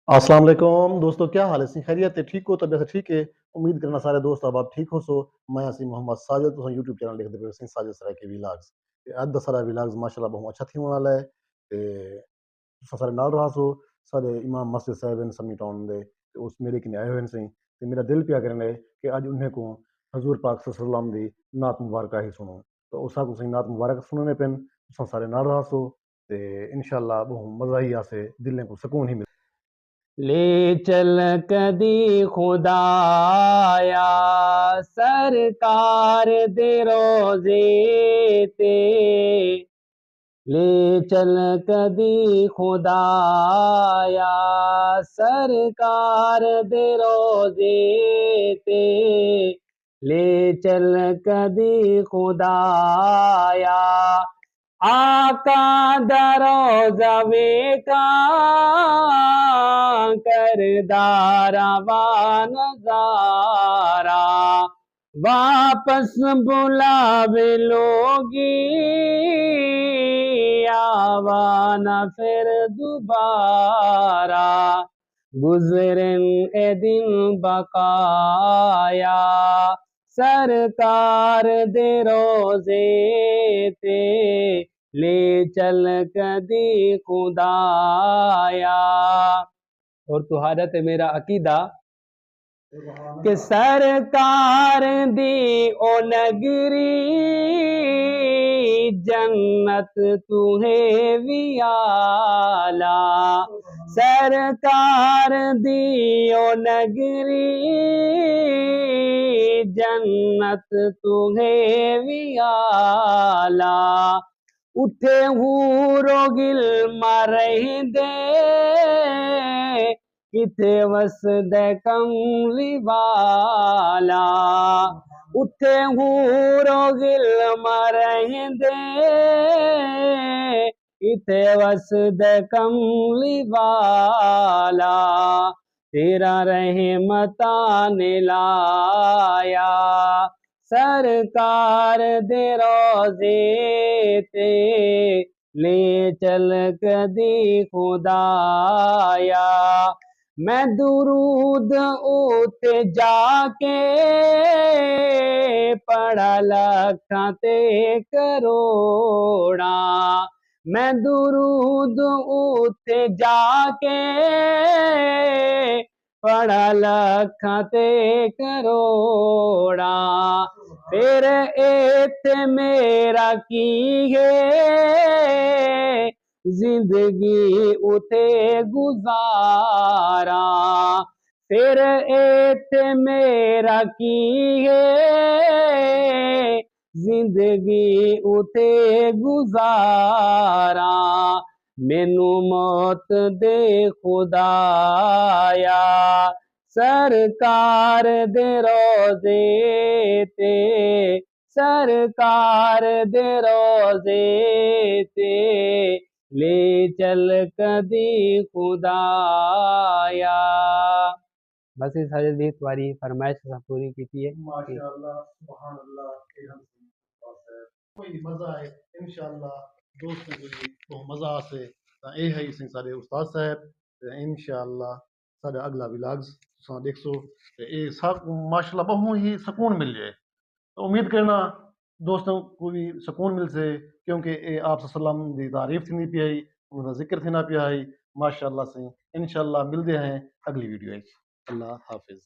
السلام علیکم دوستو، کیا حال ہے؟ خیریت ہے؟ ٹھیک ہو؟ طبیعت ٹھیک ہے؟ امید کرنا سارے دوست اب آپ ٹھیک ہو سو۔ میں اسی محمد ساجد تو یوٹیوب چینل دیکھتے پے سی ساجد سرائے کے ویلاگز اج دا سارا ویلاگز ماشاءاللہ بہت اچھا تھی والا ہے تے تساں سارے نال رہا سو۔ سارے امام مسجد صاحب ان سمی ٹاؤن دے تے اس میرے کنے آئے ہوئے سی تے میرا دل پیا کرنے کہ اج انہیں کو حضور پاک صلی اللہ علیہ وسلم دی نعت مبارکہ ہی سنو، تو اسا کو سی نعت مبارک سننے پن تساں سارے نال رہا سو تے انشاءاللہ بہت مزہ ہی آسے، دلیں کو سکون ہی مل۔ لے چل کدی خدایا سرکار دے روزے تے، لے چل کدی خدایا سرکار دے روزے تے، لے چل کدی خدایا آقا دا روزہ ویکھاں کردارا وا نظارہ، واپس بلاوے لوگی آوانا پھر دوبارہ، گزرن اے دن بقایا سرکار دے روزے تے، لے چل کدی خدایا۔ اور تو حاجت ہے میرا عقیدہ کہ سرکار دی او نگری جنت تہیں ویالا، سرکار دی او نگری جنت تہیں ویالا، اٹھے ہورو گل مرہیں دے کتے وسد کملی والا، اٹھے ہورو گل مرہیں دے کتے وسد کملی والا، تیرا رحمتان لایا سرکار دے روزے تے، لے چل کدی خدایا۔ میں درود اوتے جا کے پڑھا لکھاں تے کروڑاں، میں درود اوتے جا کے پڑھا لکھاں تے کروڑاں، پھر ایتھے میرا کی ہے زندگی اتے گزاراں، پھر ایتھے میرا کی ہے زندگی اتے گزاراں، مینو موت دے خدایا سرکار دے روزے تے، سرکار دے روزے تے، لے چل کدی خدایا۔ بس اس حضرت بھی تمہاری فرمائش پوری کی ہے۔ ماشاءاللہ سبحان اللہ، کوئی مزہ ہے انشاءاللہ دوست کو بہت مزہ آسے تا اے ہے سی سارے استاد صاحب تے انشاءاللہ سارا اگلا ولاگز تساں دیکھسو تے اے سب ماشاءاللہ بہت ہی سکون مل جائے، تو امید کرنا دوستوں کو بھی سکون مل سے، کیونکہ اے آپ صلی اللہ علیہ وسلم دی تعریف تھینی پی آئی، ان کا ذکر تھینا پیا ہے ماشاءاللہ سے۔ انشاءاللہ ملتے ہیں اگلی ویڈیو ہے۔ اللہ حافظ۔